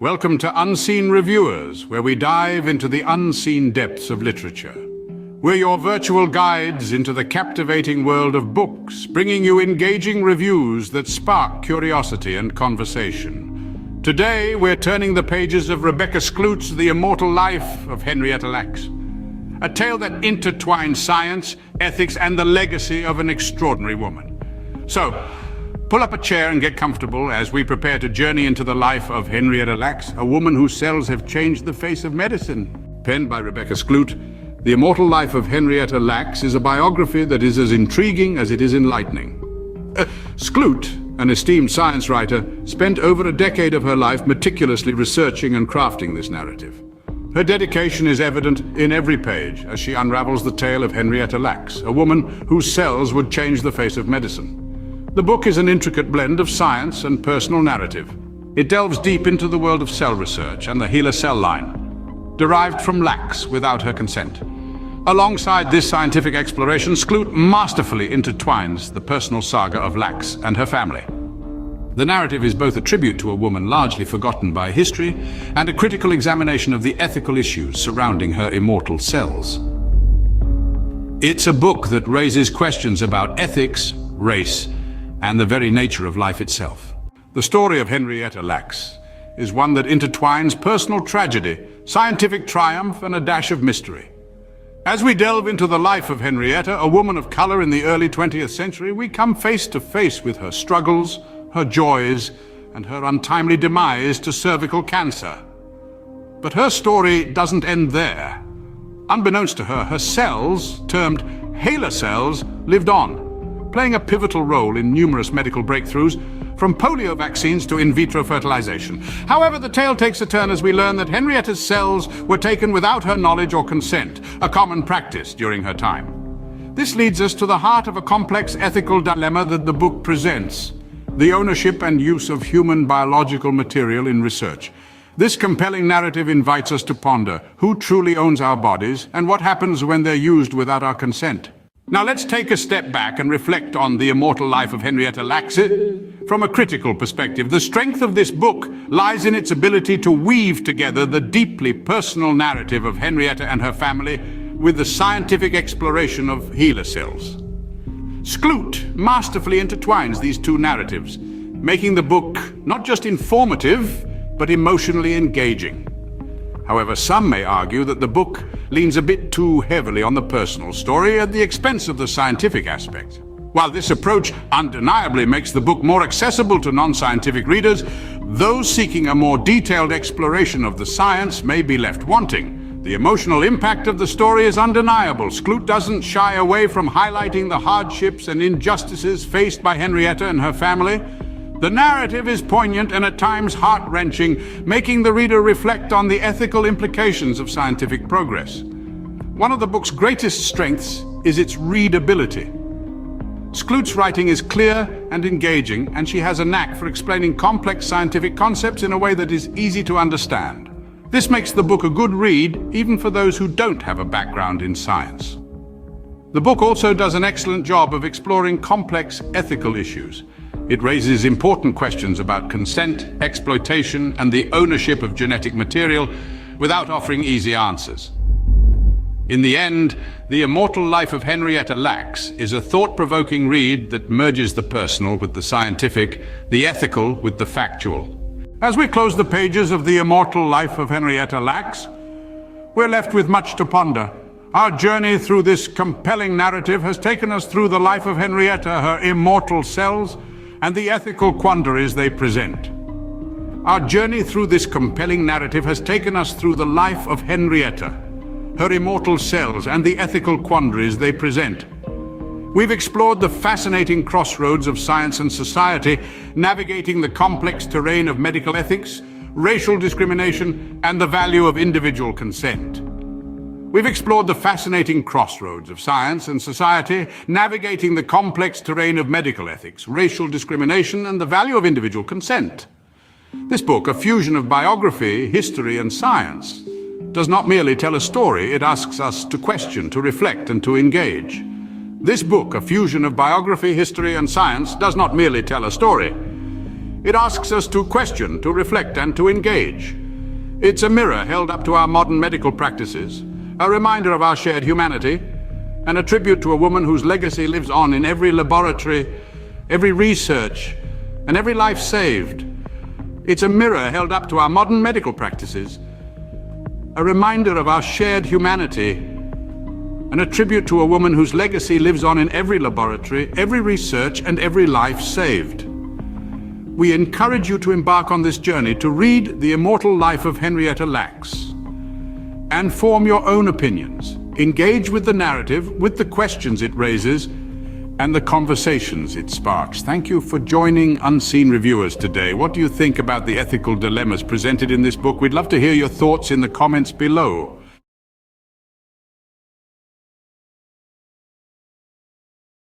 Welcome to Unseen Reviewers, where we dive into the unseen depths of literature. We're your virtual guides into the captivating world of books, bringing you engaging reviews that spark curiosity and conversation. Today, we're turning the pages of Rebecca Skloot's The Immortal Life of Henrietta Lacks, a tale that intertwines science, ethics, and the legacy of an extraordinary woman. So, pull up a chair and get comfortable as we prepare to journey into the life of Henrietta Lacks, a woman whose cells have changed the face of medicine. Penned by Rebecca Skloot, The Immortal Life of Henrietta Lacks is a biography that is as intriguing as it is enlightening. Skloot, an esteemed science writer, spent over a decade of her life meticulously researching and crafting this narrative. Her dedication is evident in every page as she unravels the tale of Henrietta Lacks, a woman whose cells would change the face of medicine. The book is an intricate blend of science and personal narrative. It delves deep into the world of cell research and the HeLa cell line, derived from Lacks without her consent. Alongside this scientific exploration, Skloot masterfully intertwines the personal saga of Lacks and her family. The narrative is both a tribute to a woman largely forgotten by history and a critical examination of the ethical issues surrounding her immortal cells. It's a book that raises questions about ethics, race, and the very nature of life itself. The story of Henrietta Lacks is one that intertwines personal tragedy, scientific triumph, and a dash of mystery. As we delve into the life of Henrietta, a woman of color in the early 20th century, we come face to face with her struggles, her joys, and her untimely demise to cervical cancer. But her story doesn't end there. Unbeknownst to her, her cells, termed HeLa cells, lived on, playing a pivotal role in numerous medical breakthroughs, from polio vaccines to in vitro fertilization. However, the tale takes a turn as we learn that Henrietta's cells were taken without her knowledge or consent, a common practice during her time. This leads us to the heart of a complex ethical dilemma that the book presents: the ownership and use of human biological material in research. This compelling narrative invites us to ponder who truly owns our bodies and what happens when they're used without our consent. Now let's take a step back and reflect on The Immortal Life of Henrietta Lacks from a critical perspective. The strength of this book lies in its ability to weave together the deeply personal narrative of Henrietta and her family with the scientific exploration of HeLa cells. Skloot masterfully intertwines these two narratives, making the book not just informative, but emotionally engaging. However, some may argue that the book leans a bit too heavily on the personal story at the expense of the scientific aspect. While this approach undeniably makes the book more accessible to non-scientific readers, those seeking a more detailed exploration of the science may be left wanting. The emotional impact of the story is undeniable. Skloot doesn't shy away from highlighting the hardships and injustices faced by Henrietta and her family. The narrative is poignant and at times heart-wrenching, making the reader reflect on the ethical implications of scientific progress. One of the book's greatest strengths is its readability. Skloot's writing is clear and engaging, and she has a knack for explaining complex scientific concepts in a way that is easy to understand. This makes the book a good read, even for those who don't have a background in science. The book also does an excellent job of exploring complex ethical issues. It raises important questions about consent, exploitation, and the ownership of genetic material without offering easy answers. In the end, The Immortal Life of Henrietta Lacks is a thought-provoking read that merges the personal with the scientific, the ethical with the factual. As we close the pages of The Immortal Life of Henrietta Lacks, we're left with much to ponder. Our journey through this compelling narrative has taken us through the life of Henrietta, her immortal cells, and the ethical quandaries they present. Our journey through this compelling narrative has taken us through the life of Henrietta, her immortal cells, and the ethical quandaries they present. We've explored the fascinating crossroads of science and society, navigating the complex terrain of medical ethics, racial discrimination, and the value of individual consent. We've explored the fascinating crossroads of science and society, navigating the complex terrain of medical ethics, racial discrimination, and the value of individual consent. This book, a fusion of biography, history, and science, does not merely tell a story. It asks us to question, to reflect, and to engage. This book, a fusion of biography, history, and science, does not merely tell a story. It asks us to question, to reflect, and to engage. It's a mirror held up to our modern medical practices, a reminder of our shared humanity, and a tribute to a woman whose legacy lives on in every laboratory, every research, and every life saved. It's a mirror held up to our modern medical practices, a reminder of our shared humanity, and a tribute to a woman whose legacy lives on in every laboratory, every research, and every life saved. We encourage you to embark on this journey to read The Immortal Life of Henrietta Lacks and form your own opinions. Engage with the narrative, with the questions it raises, and the conversations it sparks. Thank you for joining Unseen Reviewers today. What do you think about the ethical dilemmas presented in this book? We'd love to hear your thoughts in the comments below.